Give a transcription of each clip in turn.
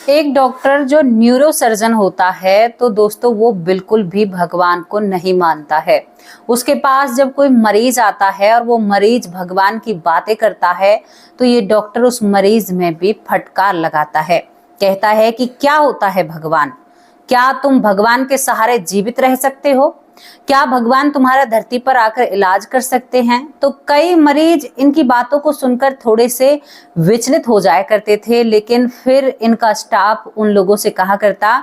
एक डॉक्टर जो neuro surgeon होता है तो दोस्तों वो बिल्कुल भी भगवान को नहीं मानता है। उसके पास जब कोई मरीज आता है और वो मरीज भगवान की बातें करता है तो ये डॉक्टर उस मरीज में भी फटकार लगाता है। कहता है कि क्या होता है भगवान, क्या तुम भगवान के सहारे जीवित रह सकते हो? क्या भगवान तुम्हारा धरती पर आकर इलाज कर सकते हैं? तो कई मरीज इनकी बातों को सुनकर थोड़े से विचलित हो जाया करते थे, लेकिन फिर इनका स्टाफ उन लोगों से कहा करता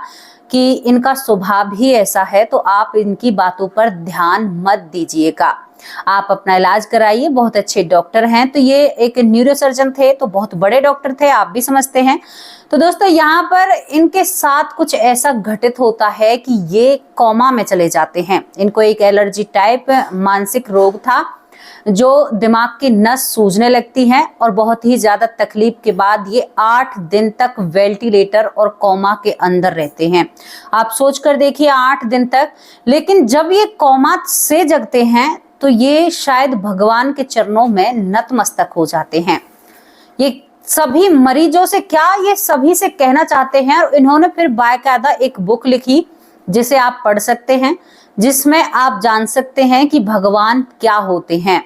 कि इनका स्वभाव ही ऐसा है तो आप इनकी बातों पर ध्यान मत दीजिएगा, आप अपना इलाज कराइए, बहुत अच्छे डॉक्टर हैं। तो ये एक न्यूरोसर्जन थे, तो बहुत बड़े डॉक्टर थे, आप भी समझते हैं। तो दोस्तों यहाँ पर इनके साथ कुछ ऐसा घटित होता है कि ये कोमा में चले जाते हैं। इनको एक एलर्जी टाइप मानसिक रोग था जो दिमाग की नस सूजने लगती है और बहुत ही ज्यादा तकलीफ के बाद ये 8 दिन तक वेंटिलेटर और कोमा के अंदर रहते हैं। आप सोच कर देखिए 8 दिन तक। लेकिन जब ये कोमा से जगते हैं तो ये शायद भगवान के चरणों में नतमस्तक हो जाते हैं। ये सभी मरीजों से क्या ये सभी से कहना चाहते हैं, और इन्होंने फिर बाकायदा एक बुक लिखी जिसे आप पढ़ सकते हैं, जिसमें आप जान सकते हैं कि भगवान क्या होते हैं।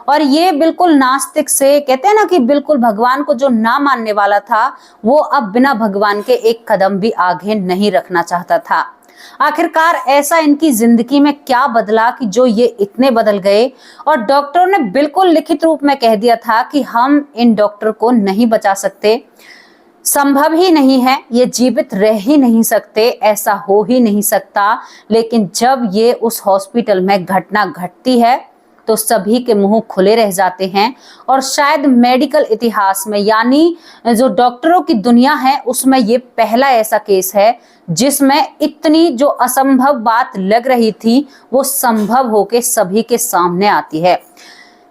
और ये बिल्कुल नास्तिक से, कहते हैं ना कि बिल्कुल भगवान को जो ना मानने वाला था वो अब बिना भगवान के एक कदम भी आगे नहीं रखना चाहता था। आखिरकार ऐसा इनकी जिंदगी में क्या बदला कि जो ये इतने बदल गए, और डॉक्टरों ने बिल्कुल लिखित रूप में कह दिया था कि हम इन डॉक्टर को नहीं बचा सकते, संभव ही नहीं है, ये जीवित रह ही नहीं सकते, ऐसा हो ही नहीं सकता। लेकिन जब ये उस हॉस्पिटल में घटना घटती है तो सभी के मुंह खुले रह जाते हैं। और शायद मेडिकल इतिहास में, यानी जो डॉक्टरों की दुनिया है, उसमें ये पहला ऐसा केस है जिसमें इतनी जो असंभव बात लग रही थी वो संभव होके सभी के सामने आती है।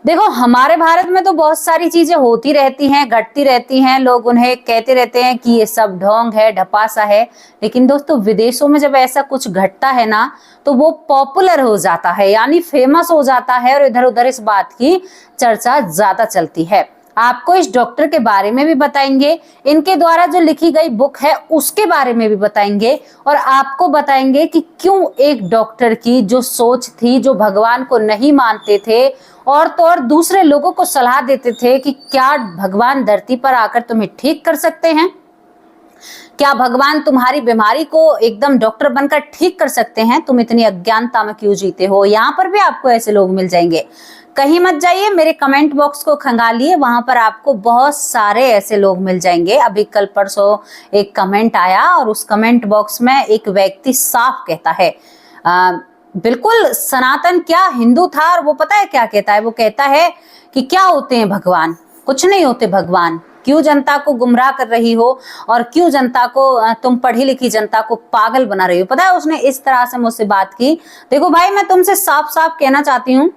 देखो हमारे भारत में तो बहुत सारी चीजें होती रहती हैं, घटती रहती हैं, लोग उन्हें कहते रहते हैं कि ये सब ढोंग है, ढपासा है। लेकिन दोस्तों विदेशों में जब ऐसा कुछ घटता है ना तो वो पॉपुलर हो जाता है, यानी फेमस हो जाता है, और इधर उधर इस बात की चर्चा ज्यादा चलती है। आपको इस डॉक्टर के बारे में भी बताएंगे, इनके द्वारा जो लिखी गई बुक है उसके बारे में भी बताएंगे, और आपको बताएंगे कि क्यों एक डॉक्टर की जो सोच थी, जो भगवान को नहीं मानते थे और तो और दूसरे लोगों को सलाह देते थे कि क्या भगवान धरती पर आकर तुम्हें ठीक कर सकते हैं, क्या भगवान तुम्हारी बीमारी को एकदम डॉक्टर बनकर ठीक कर सकते हैं, तुम इतनी अज्ञानता में क्यों जीते हो। यहाँ पर भी आपको ऐसे लोग मिल जाएंगे, कहीं मत जाइए, मेरे कमेंट बॉक्स को खंगालिए, वहां पर आपको बहुत सारे ऐसे लोग मिल जाएंगे। अभी कल परसों एक कमेंट आया और उस कमेंट बॉक्स में एक व्यक्ति साफ कहता है, बिल्कुल सनातन क्या हिंदू था, और वो पता है क्या कहता है, वो कहता है कि क्या होते हैं भगवान, कुछ नहीं होते भगवान, क्यों जनता को गुमराह कर रही हो और क्यों जनता को, तुम पढ़ी लिखी जनता को पागल बना रही हो। पता है उसने इस तरह से मुझसे बात की। देखो भाई मैं तुमसे साफ साफ कहना चाहती हूँ,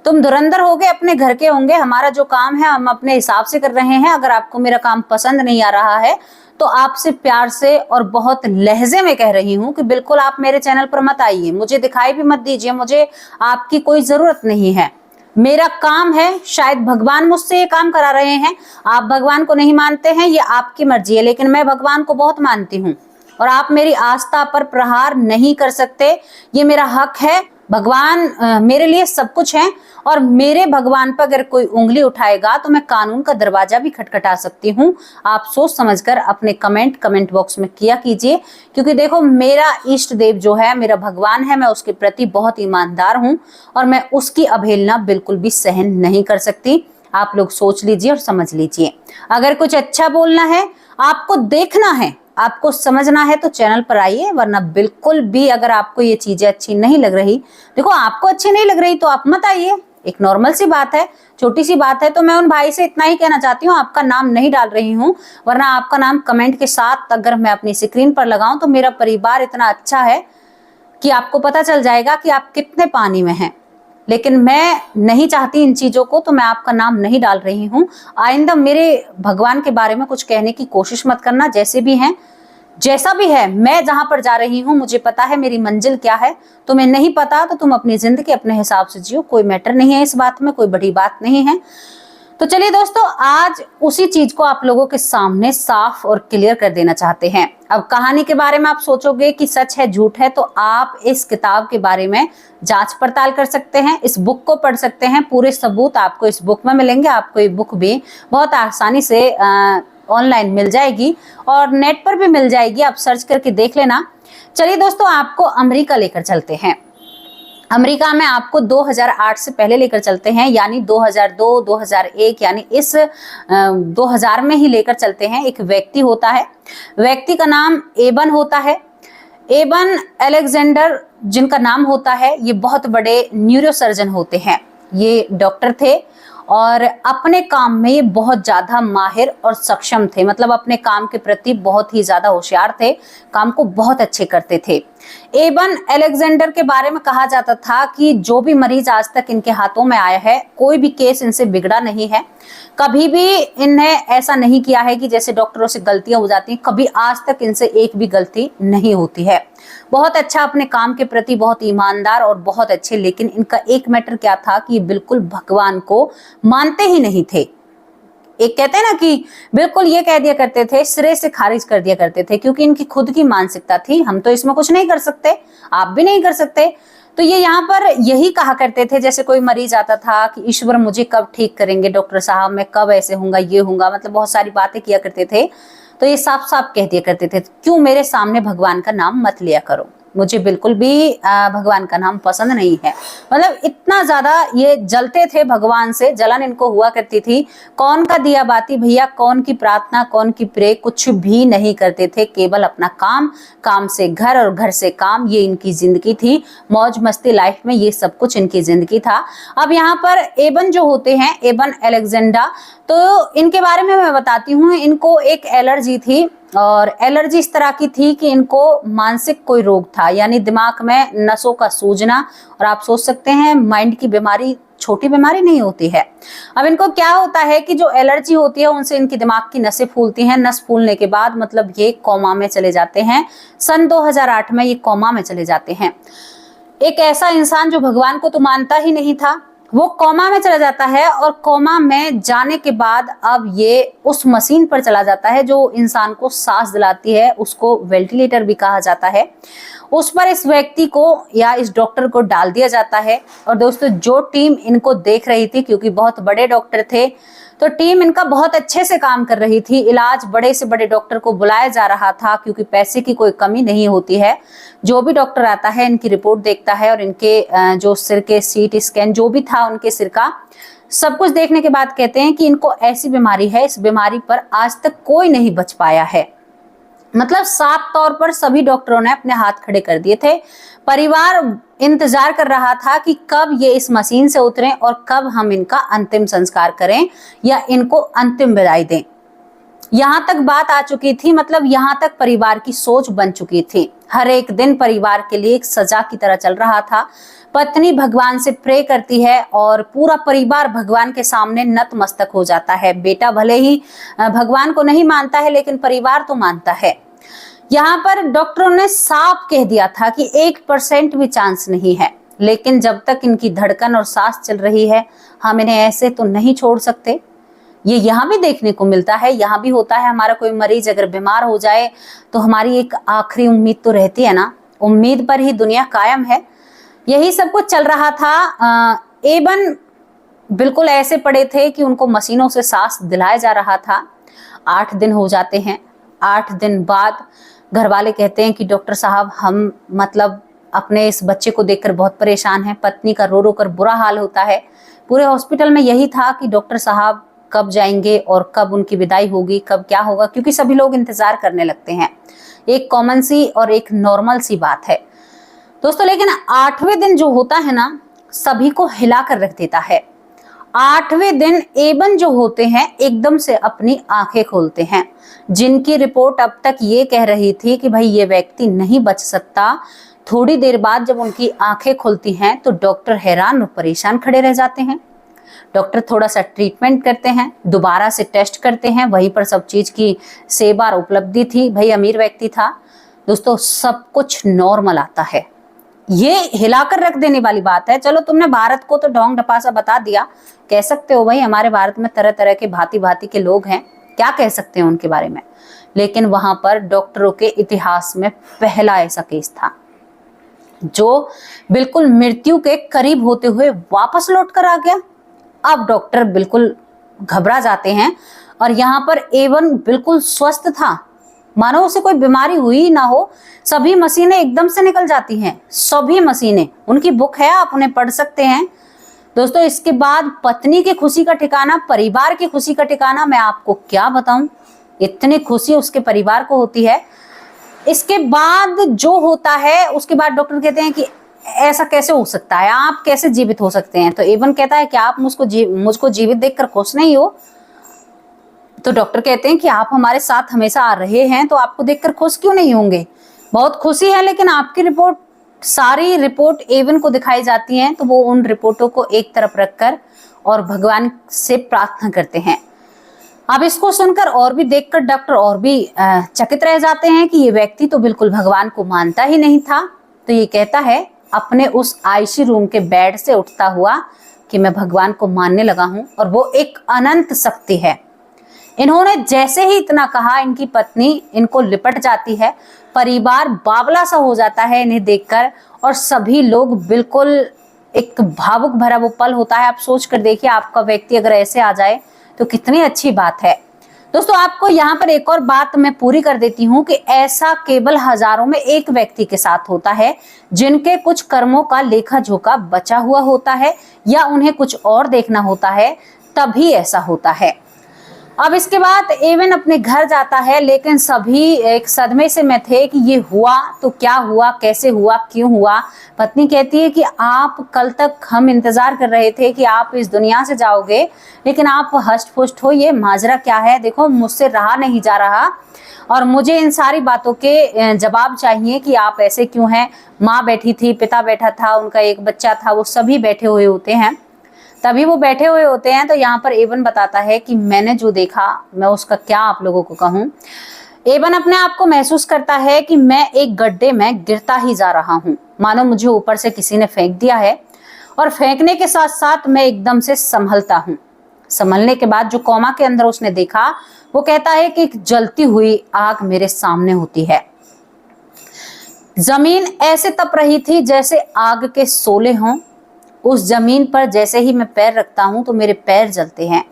तुम धुरंधर होगे, अपने घर के होंगे, हमारा जो काम है हम अपने हिसाब से कर रहे हैं। अगर आपको मेरा काम पसंद नहीं आ रहा है तो आपसे प्यार से और बहुत लहजे में कह रही हूँ कि बिल्कुल आप मेरे चैनल पर मत आइए, मुझे दिखाई भी मत दीजिए, मुझे आपकी कोई जरूरत नहीं है। मेरा काम है, शायद भगवान मुझसे ये काम करा रहे हैं, आप भगवान को नहीं मानते हैं, ये आपकी मर्जी है, लेकिन मैं भगवान को बहुत मानती हूँ और आप मेरी आस्था पर प्रहार नहीं कर सकते, ये मेरा हक है। भगवान मेरे लिए सब कुछ है, और मेरे भगवान पर अगर कोई उंगली उठाएगा तो मैं कानून का दरवाजा भी खटखटा सकती हूँ। आप सोच समझकर अपने कमेंट बॉक्स में किया कीजिए, क्योंकि देखो मेरा इष्ट देव जो है, मेरा भगवान है, मैं उसके प्रति बहुत ईमानदार हूँ और मैं उसकी अवहेलना बिल्कुल भी सहन नहीं कर सकती। आप लोग सोच लीजिए और समझ लीजिए। अगर कुछ अच्छा बोलना है, आपको देखना है, आपको समझना है तो चैनल पर आइए, वरना बिल्कुल भी अगर आपको ये चीजें अच्छी नहीं लग रही, देखो आपको अच्छी नहीं लग रही तो आप मत आइए, एक नॉर्मल सी बात है, छोटी सी बात है। तो मैं उन भाई से इतना ही कहना चाहती हूँ, आपका नाम नहीं डाल रही हूँ, वरना आपका नाम कमेंट के साथ अगर मैं अपनी स्क्रीन पर लगाऊं तो मेरा परिवार इतना अच्छा है कि आपको पता चल जाएगा कि आप कितने पानी में हैं। लेकिन मैं नहीं चाहती इन चीजों को, तो मैं आपका नाम नहीं डाल रही हूँ। आइंदा मेरे भगवान के बारे में कुछ कहने की कोशिश मत करना, जैसे भी हैं, जैसा भी है, मैं जहां पर जा रही हूँ मुझे पता है मेरी मंजिल क्या है। तुम्हें नहीं पता तो तुम अपनी जिंदगी अपने हिसाब से जियो, कोई मैटर नहीं है इस बात में, कोई बड़ी बात नहीं है। तो चलिए दोस्तों, आज उसी चीज को आप लोगों के सामने साफ और क्लियर कर देना चाहते हैं। अब कहानी के बारे में आप सोचोगे कि सच है झूठ है, तो आप इस किताब के बारे में जांच पड़ताल कर सकते हैं, इस बुक को पढ़ सकते हैं। पूरे सबूत आपको इस बुक में मिलेंगे। आपको ये बुक भी बहुत आसानी से ऑनलाइन मिल जाएगी और नेट पर भी मिल जाएगी, आप सर्च करके देख लेना। चलिए दोस्तों, आपको अमेरिका लेकर चलते हैं। अमेरिका में आपको 2008 से पहले लेकर चलते हैं, यानी 2002, 2001, यानी इस 2000 में ही लेकर चलते हैं। एक व्यक्ति होता है, व्यक्ति का नाम एबन होता है। एबन अलेक्जेंडर जिनका नाम होता है, ये बहुत बड़े न्यूरोसर्जन होते हैं। ये डॉक्टर थे और अपने काम में ये बहुत ज्यादा माहिर और सक्षम थे, मतलब अपने काम के प्रति बहुत ही ज्यादा होशियार थे, काम को बहुत अच्छे करते थे। एबन अलेक्जेंडर के बारे में कहा जाता था कि जो भी मरीज आज तक इनके हाथों में आया है, कोई भी केस इनसे बिगड़ा नहीं है। कभी भी इन्हें ऐसा नहीं किया है कि जैसे डॉक्टरों से गलतियां हो जाती हैं, कभी आज तक इनसे एक भी गलती नहीं होती है। बहुत अच्छा अपने काम के प्रति, बहुत ईमानदार और बहुत अच्छे। लेकिन इनका एक मैटर क्या था कि बिल्कुल भगवान को मानते ही नहीं थे। एक कहते हैं ना कि बिल्कुल ये कह दिया करते थे, सिरे से खारिज कर दिया करते थे, क्योंकि इनकी खुद की मानसिकता थी, हम तो इसमें कुछ नहीं कर सकते, आप भी नहीं कर सकते। तो ये यहाँ पर यही कहा करते थे, जैसे कोई मरीज आता था कि ईश्वर मुझे कब ठीक करेंगे डॉक्टर साहब, मैं कब ऐसे होऊंगा, ये होऊंगा, मतलब बहुत सारी बातें किया करते थे। तो ये साफ साफ कह दिया करते थे, क्यों मेरे सामने भगवान का नाम मत लिया करो, मुझे बिल्कुल भी भगवान का नाम पसंद नहीं है। मतलब इतना ज्यादा ये जलते थे भगवान से, जलन इनको हुआ करती थी। कौन का दिया बाती भैया, कौन की प्रार्थना, कौन की प्रे, कुछ भी नहीं करते थे, केवल अपना काम, काम से घर और घर से काम, ये इनकी जिंदगी थी। मौज मस्ती लाइफ में ये सब कुछ इनकी जिंदगी था। अब यहाँ पर एबन जो होते हैं, एबन अलेक्जेंडर, तो इनके बारे में मैं बताती हूँ। इनको एक एलर्जी थी और एलर्जी इस तरह की थी कि इनको मानसिक कोई रोग था, यानी दिमाग में नसों का सूजना। और आप सोच सकते हैं माइंड की बीमारी छोटी बीमारी नहीं होती है। अब इनको क्या होता है कि जो एलर्जी होती है उनसे इनकी दिमाग की नसें फूलती हैं। नस फूलने के बाद मतलब ये कोमा में चले जाते हैं। सन 2008 में ये कोमा में चले जाते हैं। एक ऐसा इंसान जो भगवान को तो मानता ही नहीं था, वो कोमा में चला जाता है। और कोमा में जाने के बाद अब ये उस मशीन पर चला जाता है जो इंसान को सांस दिलाती है, उसको वेंटिलेटर भी कहा जाता है। उस पर इस व्यक्ति को या इस डॉक्टर को डाल दिया जाता है। और दोस्तों, जो टीम इनको देख रही थी, क्योंकि बहुत बड़े डॉक्टर थे, तो टीम इनका बहुत अच्छे से काम कर रही थी। इलाज बड़े से बड़े डॉक्टर को बुलाया जा रहा था, क्योंकि पैसे की कोई कमी नहीं होती है। जो भी डॉक्टर आता है इनकी रिपोर्ट देखता है और इनके जो सिर के सीटी स्कैन जो भी था उनके सिर का, सब कुछ देखने के बाद कहते हैं कि इनको ऐसी बीमारी है, इस बीमारी पर आज तक कोई नहीं बच पाया है। मतलब साफ तौर पर सभी डॉक्टरों ने अपने हाथ खड़े कर दिए थे। परिवार इंतजार कर रहा था कि कब ये इस मशीन से उतरें और कब हम इनका अंतिम संस्कार करें या इनको अंतिम विदाई दें। यहाँ तक बात आ चुकी थी, मतलब यहाँ तक परिवार की सोच बन चुकी थी। हर एक दिन परिवार के लिए एक सजा की तरह चल रहा था। पत्नी भगवान से प्रे करती है और पूरा परिवार भगवान के सामने नतमस्तक हो जाता है। बेटा भले ही भगवान को नहीं मानता है, लेकिन परिवार तो मानता है। यहाँ पर डॉक्टरों ने साफ कह दिया था कि 1% भी चांस नहीं है, लेकिन जब तक इनकी धड़कन और सांस चल रही है, हम इन्हें ऐसे तो नहीं छोड़ सकते। ये यहाँ भी देखने को मिलता है, यहाँ भी होता है। हमारा कोई मरीज अगर बीमार हो जाए तो हमारी एक आखिरी उम्मीद तो रहती है ना, उम्मीद पर ही दुनिया कायम है। यही सब कुछ चल रहा था। एबन बिल्कुल ऐसे पड़े थे कि उनको मशीनों से सांस दिलाया जा रहा था। 8 दिन हो जाते हैं। 8 दिन बाद घर वाले कहते हैं कि डॉक्टर साहब, हम मतलब अपने इस बच्चे को देखकर बहुत परेशान हैं। पत्नी का रो रो कर बुरा हाल होता है। पूरे हॉस्पिटल में यही था कि डॉक्टर साहब कब जाएंगे और कब उनकी विदाई होगी, कब क्या होगा, क्योंकि सभी लोग इंतजार करने लगते हैं। एक कॉमन सी और एक नॉर्मल सी बात है दोस्तों। लेकिन 8वें दिन जो होता है ना, सभी को हिला कर रख देता है। 8वें दिन एबन जो होते हैं एकदम से अपनी आंखें खोलते हैं, जिनकी रिपोर्ट अब तक ये कह रही थी कि भाई ये व्यक्ति नहीं बच सकता। थोड़ी देर बाद जब उनकी आंखें खुलती हैं तो डॉक्टर हैरान और परेशान खड़े रह जाते हैं। डॉक्टर थोड़ा सा ट्रीटमेंट करते हैं, दोबारा से टेस्ट करते हैं। वहीं पर सब चीज की सेवा उपलब्धि थी। भाई अमीर व्यक्ति था दोस्तों, सब कुछ नॉर्मल आता है। ये हिलाकर रख देने वाली बात है। चलो तुमने भारत को तो ढोंग ढपासा बता दिया, कह सकते हो भाई हमारे भारत में तरह तरह के भांति भांति के लोग हैं, क्या कह सकते हैं उनके बारे में, लेकिन वहां पर डॉक्टरों के इतिहास में पहला ऐसा केस था जो बिल्कुल मृत्यु के करीब होते हुए वापस लौट कर आ गया। अब डॉक्टर बिल्कुल घबरा जाते हैं और यहाँ पर A1 बिल्कुल स्वस्थ था, मानो उसे कोई बीमारी हुई ना हो। सभी मशीनें एकदम से निकल जाती हैं, सभी मशीनें, उनकी बुक है, आप उन्हें पढ़ सकते हैं दोस्तों। इसके बाद पत्नी की खुशी का ठिकाना, परिवार की खुशी का ठिकाना, मैं आपको क्या बताऊं, इतनी खुशी उसके परिवार को होती है। इसके बाद जो होता है, उसके बाद डॉक्टर कहते हैं कि ऐसा कैसे हो सकता है, आप कैसे जीवित हो सकते हैं। तो A1 कहता है कि आप मुझको जीवित देखकर खुश नहीं हो। तो डॉक्टर कहते हैं कि आप हमारे साथ हमेशा आ रहे हैं, तो आपको देखकर खुश क्यों नहीं होंगे, बहुत खुशी है। लेकिन आपकी रिपोर्ट, सारी रिपोर्ट A1 को दिखाई जाती हैं, तो वो उन रिपोर्टों को एक तरफ रखकर और भगवान से प्रार्थना करते हैं। अब इसको सुनकर और भी देखकर डॉक्टर और भी चकित रह जाते हैं कि ये व्यक्ति तो बिल्कुल भगवान को मानता ही नहीं था। तो ये कहता है अपने उस आईसीयू रूम के बेड से उठता हुआ कि मैं भगवान को मानने लगा हूं और वो एक अनंत शक्ति है। इन्होंने जैसे ही इतना कहा, इनकी पत्नी इनको लिपट जाती है, परिवार बावला सा हो जाता है इन्हें देखकर, और सभी लोग बिल्कुल, एक भावुक भरा वो पल होता है। आप सोच कर देखिए, आपका व्यक्ति अगर ऐसे आ जाए तो कितनी अच्छी बात है। दोस्तों आपको यहाँ पर एक और बात मैं पूरी कर देती हूँ कि ऐसा केवल हजारों में एक व्यक्ति के साथ होता है जिनके कुछ कर्मों का लेखा जोखा बचा हुआ होता है या उन्हें कुछ और देखना होता है, तभी ऐसा होता है। अब इसके बाद A1 अपने घर जाता है, लेकिन सभी एक सदमे से में थे कि ये हुआ तो क्या हुआ, कैसे हुआ, क्यों हुआ। पत्नी कहती है कि आप कल तक हम इंतजार कर रहे थे कि आप इस दुनिया से जाओगे, लेकिन आप हष्ट पुष्ट हो, ये माजरा क्या है, देखो मुझसे रहा नहीं जा रहा और मुझे इन सारी बातों के जवाब चाहिए कि आप ऐसे क्यों हैं। माँ बैठी थी, पिता बैठा था, उनका एक बच्चा था, वो सभी बैठे हुए होते हैं, तभी वो बैठे हुए होते हैं। तो यहाँ पर A1 बताता है कि मैंने जो देखा मैं उसका क्या आप लोगों को कहूँ। A1 अपने आप को महसूस करता है कि मैं एक गड्ढे में गिरता ही जा रहा हूँ, मानो मुझे ऊपर से किसी ने फेंक दिया है, और फेंकने के साथ साथ मैं एकदम से संभलता हूँ। संभलने के बाद जो कोमा के अंदर उसने देखा, वो कहता है कि एक जलती हुई आग मेरे सामने होती है। जमीन ऐसे तप रही थी जैसे आग के शोले हों। उस जमीन पर जैसे ही मैं पैर रखता हूं तो मेरे पैर जलते हैं,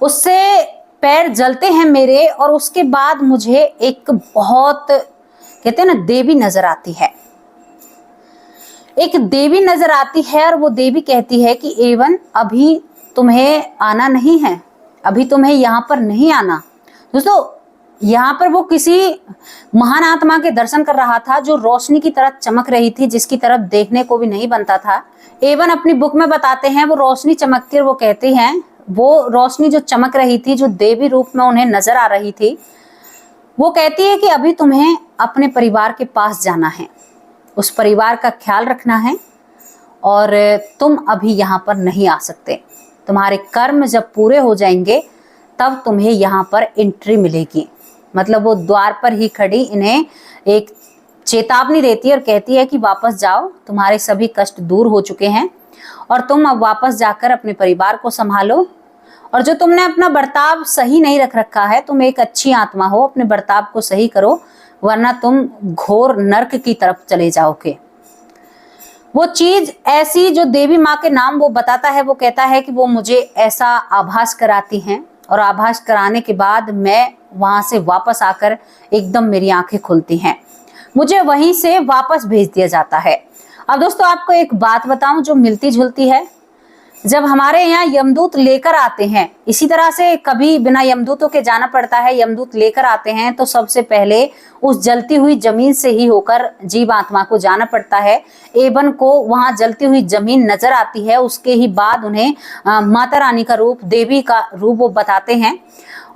उससे पैर जलते हैं मेरे, और उसके बाद मुझे एक बहुत, कहते हैं ना, देवी नजर आती है। एक देवी नजर आती है और वो देवी कहती है कि A1 अभी तुम्हें आना नहीं है, अभी तुम्हें यहाँ पर नहीं आना। दोस्तों यहाँ पर वो किसी महान आत्मा के दर्शन कर रहा था जो रोशनी की तरह चमक रही थी, जिसकी तरफ देखने को भी नहीं बनता था। A1 अपनी बुक में बताते हैं वो रोशनी चमकती, और वो कहते हैं वो रोशनी जो चमक रही थी, जो देवी रूप में उन्हें नजर आ रही थी, वो कहती है कि अभी तुम्हें अपने परिवार के पास जाना है, उस परिवार का ख्याल रखना है, और तुम अभी यहाँ पर नहीं आ सकते। तुम्हारे कर्म जब पूरे हो जाएंगे तब तुम्हें यहाँ पर एंट्री मिलेगी। मतलब वो द्वार पर ही खड़ी इन्हें एक चेतावनी देती है और कहती है कि वापस जाओ, तुम्हारे सभी कष्ट दूर हो चुके हैं और तुम अब वापस जाकर अपने परिवार को संभालो, और जो तुमने अपना बर्ताव सही नहीं रख रखा है, तुम एक अच्छी आत्मा हो, अपने बर्ताव को सही करो, वरना तुम घोर नर्क की तरफ चले जाओगे। वो चीज ऐसी जो देवी माँ के नाम वो बताता है, वो कहता है कि वो मुझे ऐसा आभास कराती हैं, और आभास कराने के बाद मैं वहां से वापस आकर एकदम मेरी आंखें खुलती हैं, मुझे वहीं से वापस भेज दिया जाता है। अब दोस्तों आपको एक बात बताऊं जो मिलती जुलती है। जब हमारे यहाँ यमदूत लेकर आते हैं, इसी तरह से कभी बिना यमदूतों के जाना पड़ता है, यमदूत लेकर आते हैं तो सबसे पहले उस जलती हुई जमीन से ही होकर जीव आत्मा को जाना पड़ता है। A1 को वहां जलती हुई जमीन नजर आती है, उसके ही बाद उन्हें माता रानी का रूप, देवी का रूप वो बताते हैं,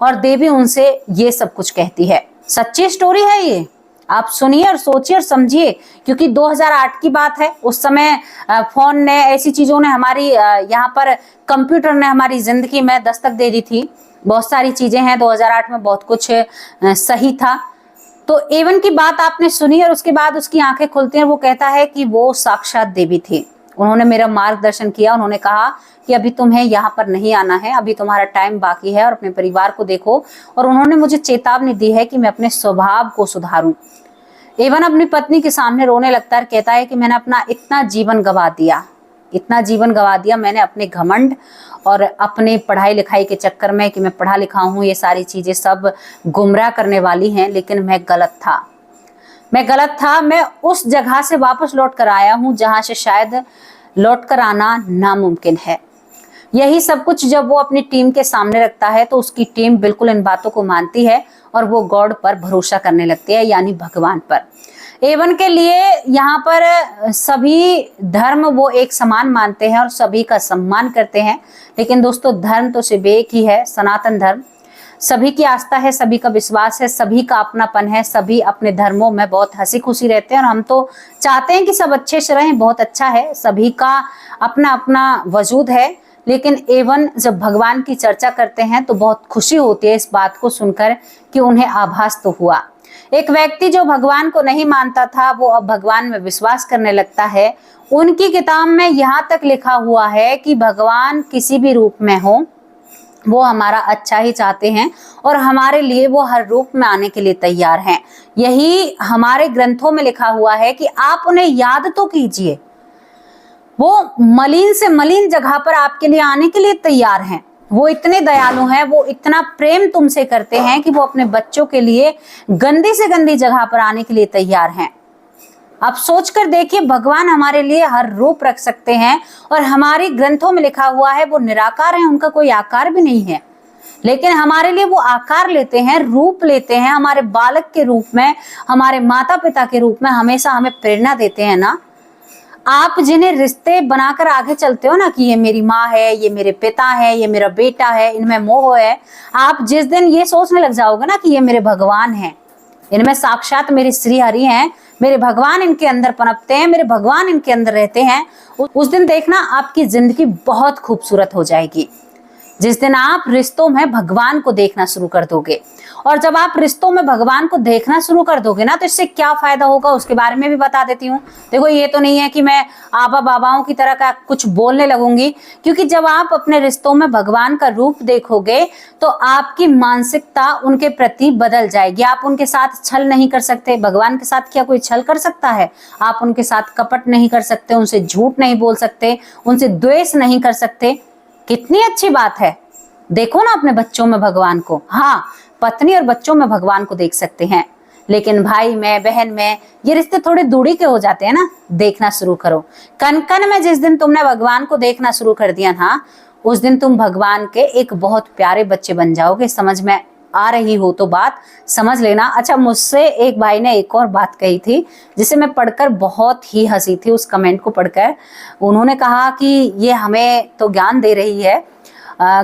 और देवी उनसे ये सब कुछ कहती है। सच्ची स्टोरी है ये, आप सुनिए और सोचिए और समझिए, क्योंकि 2008 की बात है। उस समय फोन ने, ऐसी चीजों ने, हमारी यहाँ पर कंप्यूटर ने हमारी जिंदगी में दस्तक दे दी थी। बहुत सारी चीजें हैं, 2008 में बहुत कुछ सही था। तो एवन की बात आपने सुनी और उसके बाद उसकी आंखें खुलती हैं, वो कहता है कि वो साक्षात देवी थी। उन्होंने मेरा मार्गदर्शन किया, उन्होंने कहा कि अभी तुम्हें यहाँ पर नहीं आना है, अभी तुम्हारा टाइम बाकी है और अपने परिवार को देखो। और उन्होंने मुझे चेतावनी दी है कि मैं अपने स्वभाव को सुधारूं। एवन अपनी पत्नी के सामने रोने लगता है, कहता है कि मैंने अपना इतना जीवन गंवा दिया, इतना जीवन गंवा दिया मैंने अपने घमंड और अपने पढ़ाई लिखाई के चक्कर में कि मैं पढ़ा लिखा हूँ, ये सारी चीजें सब गुमराह करने वाली हैं। लेकिन मैं गलत था, मैं गलत था। मैं उस जगह से वापस लौट कर आया हूँ जहां से शायद लौट कर आना नामुमकिन है। यही सब कुछ जब वो अपनी टीम के सामने रखता है तो उसकी टीम बिल्कुल इन बातों को मानती है और वो गॉड पर भरोसा करने लगती है, यानी भगवान पर। एवन के लिए यहाँ पर सभी धर्म वो एक समान मानते हैं और सभी का सम्मान करते हैं। लेकिन दोस्तों, धर्म तो सिर्फ एक ही है, सनातन धर्म। सभी की आस्था है, सभी का विश्वास है, सभी का अपनापन है, सभी अपने धर्मों में बहुत हंसी खुशी रहते हैं और हम तो चाहते हैं कि सब अच्छे से रहें, बहुत अच्छा है, सभी का अपना अपना वजूद है। लेकिन एवन जब भगवान की चर्चा करते हैं तो बहुत खुशी होती है इस बात को सुनकर कि उन्हें आभास तो हुआ। एक व्यक्ति जो भगवान को नहीं मानता था वो अब भगवान में विश्वास करने लगता है। उनकी किताब में यहाँ तक लिखा हुआ है कि भगवान किसी भी रूप में हो, वो हमारा अच्छा ही चाहते हैं और हमारे लिए वो हर रूप में आने के लिए तैयार हैं। यही हमारे ग्रंथों में लिखा हुआ है कि आप उन्हें याद तो कीजिए, वो मलिन से मलिन जगह पर आपके लिए आने के लिए तैयार हैं। वो इतने दयालु हैं, वो इतना प्रेम तुमसे करते हैं कि वो अपने बच्चों के लिए गंदी से गंदी जगह पर आने के लिए तैयार हैं। आप सोचकर देखिए, भगवान हमारे लिए हर रूप रख सकते हैं और हमारे ग्रंथों में लिखा हुआ है वो निराकार हैं, उनका कोई आकार भी नहीं है। लेकिन हमारे लिए वो आकार लेते हैं, रूप लेते हैं, हमारे बालक के रूप में, हमारे माता पिता के रूप में हमेशा हमें प्रेरणा देते हैं ना। आप जिन्हें रिश्ते बनाकर आगे चलते हो ना कि ये मेरी माँ है, ये मेरे पिता है, ये मेरा बेटा है, इनमें मोह है, आप जिस दिन ये सोचने लग जाओगे ना कि ये मेरे भगवान हैं, इनमें साक्षात मेरे श्री हरि हैं, मेरे भगवान इनके अंदर पनपते हैं, मेरे भगवान इनके अंदर रहते हैं, उस दिन देखना आपकी जिंदगी बहुत खूबसूरत हो जाएगी। जिस दिन आप रिश्तों में भगवान को देखना शुरू कर दोगे। और जब आप रिश्तों में भगवान को देखना शुरू कर दोगे ना तो इससे क्या फायदा होगा उसके बारे में भी बता देती हूँ। देखो, ये तो नहीं है कि मैं आबा बाबाओं की तरह का कुछ बोलने लगूंगी, क्योंकि जब आप अपने रिश्तों में भगवान का रूप देखोगे तो आपकी मानसिकता उनके प्रति बदल जाएगी। आप उनके साथ छल नहीं कर सकते। भगवान के साथ क्या कोई छल कर सकता है? आप उनके साथ कपट नहीं कर सकते, उनसे झूठ नहीं बोल सकते, उनसे द्वेष नहीं कर सकते। कितनी अच्छी बात है। देखो ना अपने बच्चों में भगवान को। हाँ, पत्नी और बच्चों में भगवान को देख सकते हैं, लेकिन भाई में, बहन में ये रिश्ते थोड़े दूरी के हो जाते हैं ना। देखना शुरू करो। कन कन में जिस दिन तुमने भगवान को देखना शुरू कर दिया ना, उस दिन तुम भगवान के एक बहुत प्यारे बच्चे बन जाओगे। समझ में आ रही हो तो बात समझ लेना। अच्छा, मुझसे एक भाई ने एक और बात कही थी जिसे मैं पढ़कर बहुत ही हंसी थी। उस कमेंट को पढ़कर उन्होंने कहा कि ये हमें तो ज्ञान दे रही है,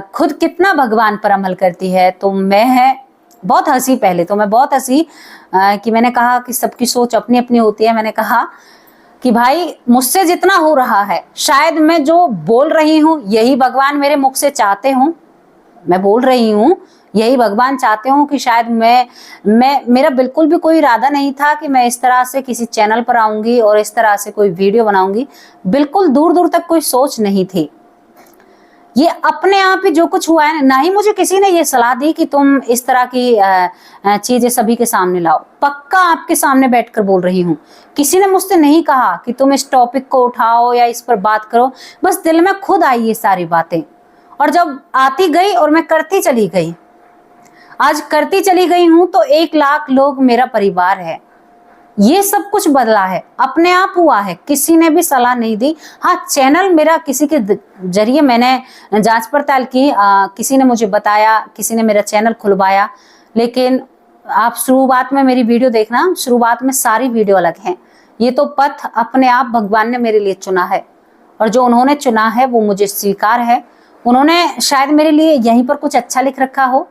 खुद कितना भगवान पर अमल करती है। तो मैं बहुत हंसी, पहले तो मैं बहुत हंसी कि मैंने कहा कि सबकी सोच अपनी अपनी होती है। मैंने कहा कि भाई, मुझसे जितना हो रहा है शायद मैं जो बोल रही हूँ यही भगवान मेरे मुख से चाहते हूँ। मैं बोल रही हूँ यही भगवान चाहते हूँ कि शायद मेरा बिल्कुल भी कोई इरादा नहीं था कि मैं इस तरह से किसी चैनल पर आऊंगी और इस तरह से कोई वीडियो बनाऊंगी। बिल्कुल दूर दूर तक कोई सोच नहीं थी। ये अपने आप ही जो कुछ हुआ है ना ही मुझे किसी ने ये सलाह दी कि तुम इस तरह की चीजें सभी के सामने लाओ। पक्का आपके सामने बैठकर बोल रही हूँ। किसी ने मुझसे नहीं कहा कि तुम इस टॉपिक को उठाओ या इस पर बात करो। बस दिल में खुद आई ये सारी बातें, और जब आती गई और मैं करती चली गई। आज करती चली गई हूं तो 1 लाख लोग मेरा परिवार है। ये सब कुछ बदला है, अपने आप हुआ है, किसी ने भी सलाह नहीं दी। हाँ, चैनल मेरा किसी के जरिए मैंने जांच पड़ताल की, किसी ने मुझे बताया, किसी ने मेरा चैनल खुलवाया। लेकिन आप शुरुआत में मेरी वीडियो देखना, शुरुआत में सारी वीडियो अलग हैं। ये तो पथ अपने आप भगवान ने मेरे लिए चुना है, और जो उन्होंने चुना है वो मुझे स्वीकार है। उन्होंने शायद मेरे लिए यहीं पर कुछ अच्छा लिख रखा हो।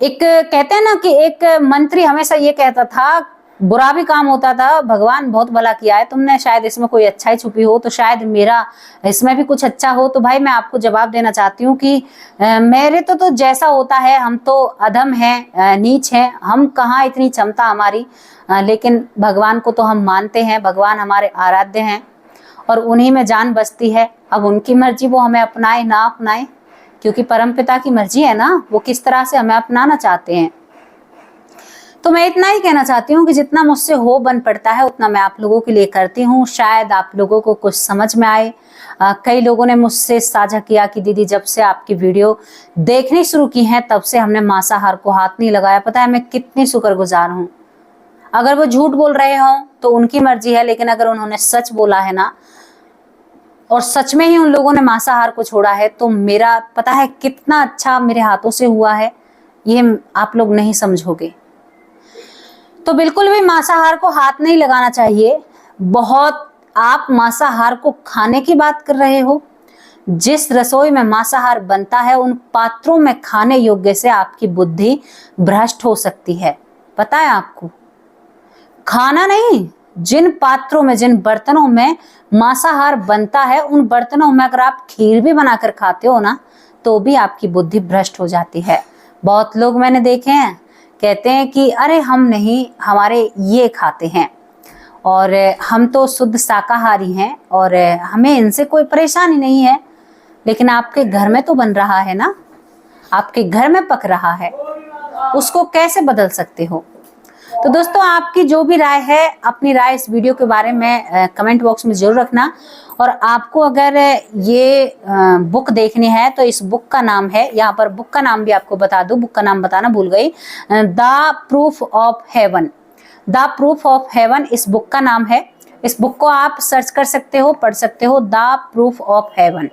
एक कहते हैं ना कि एक मंत्री हमेशा ये कहता था, बुरा भी काम होता था, भगवान बहुत भला किया है तुमने, शायद इसमें कोई अच्छाई छुपी हो, तो शायद मेरा इसमें भी कुछ अच्छा हो। तो भाई मैं आपको जवाब देना चाहती हूँ कि मेरे तो जैसा होता है, हम तो अधम हैं, नीच हैं, हम कहाँ इतनी क्षमता हमारी, लेकिन भगवान को तो हम मानते हैं, भगवान हमारे आराध्य हैं और उन्हीं में जान बसती है। अब उनकी मर्जी, वो हमें अपनाए ना अपनाए, क्योंकि परमपिता की मर्जी है ना, वो किस तरह से हमें अपनाना चाहते हैं। तो मैं इतना ही कहना चाहती हूँ कि जितना मुझसे हो बन पड़ता है उतना मैं आप लोगों के लिए करती हूँ, शायद आप लोगों को कुछ समझ में आए। कई लोगों ने मुझसे साझा किया कि दीदी जब से आपकी वीडियो देखनी शुरू की है तब से हमने मांसाहार को हाथ नहीं लगाया। पता है मैं कितनी शुक्रगुजार हूँ। अगर वो झूठ बोल रहे हों तो उनकी मर्जी है, लेकिन अगर उन्होंने सच बोला है ना और सच में ही उन लोगों ने मांसाहार को छोड़ा है, तो मेरा पता है कितना अच्छा मेरे हाथों से हुआ है, ये आप लोग नहीं समझोगे। तो बिल्कुल भी मांसाहार को हाथ नहीं लगाना चाहिए। बहुत आप मांसाहार को खाने की बात कर रहे हो, जिस रसोई में मांसाहार बनता है उन पात्रों में खाने योग्य से आपकी बुद्धि भ्रष्ट हो सकती है। पता है आपको? खाना नहीं, जिन पात्रों में, जिन बर्तनों में मांसाहार बनता है उन बर्तनों में अगर आप खीर भी बनाकर खाते हो ना, तो भी आपकी बुद्धि भ्रष्ट हो जाती है। बहुत लोग मैंने देखे हैं कहते हैं कि अरे हम नहीं, हमारे ये खाते हैं और हम तो शुद्ध शाकाहारी हैं और हमें इनसे कोई परेशानी नहीं है। लेकिन आपके घर में तो बन रहा है ना, आपके घर में पक रहा है, उसको कैसे बदल सकते हो? तो दोस्तों आपकी जो भी राय है, अपनी राय इस वीडियो के बारे में कमेंट बॉक्स में जरूर रखना। और आपको अगर ये बुक देखनी है तो इस बुक का नाम है, यहाँ पर बुक का नाम भी आपको बता दूं, बुक का नाम बताना भूल गई, the proof of haven. The proof of haven इस बुक का नाम है। इस बुक को आप सर्च कर सकते हो, पढ़ सकते हो, द प्रूफ ऑफ हेवन।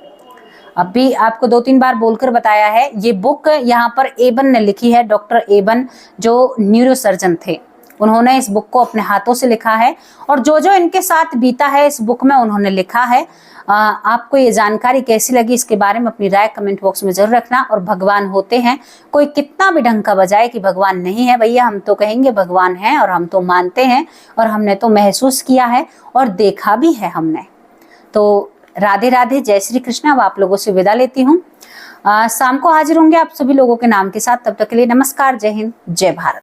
अभी आपको 2-3 बार बोलकर बताया है। ये बुक यहाँ पर एबन ने लिखी है, डॉक्टर एबन जो न्यूरोसर्जन थे, उन्होंने इस बुक को अपने हाथों से लिखा है और जो जो इनके साथ बीता है इस बुक में उन्होंने लिखा है। आपको ये जानकारी कैसी लगी इसके बारे में अपनी राय कमेंट बॉक्स में जरूर रखना। और भगवान होते हैं, कोई कितना भी ढंग का बजाए कि भगवान नहीं है, भैया हम तो कहेंगे भगवान है और हम तो मानते हैं और हमने तो महसूस किया है और देखा भी है हमने। तो राधे राधे, जय श्री कृष्ण। अब आप लोगों से विदा लेती हूँ। शाम को हाजिर होंगे आप सभी लोगों के नाम के साथ। तब तक के लिए नमस्कार, जय हिंद, जय भारत।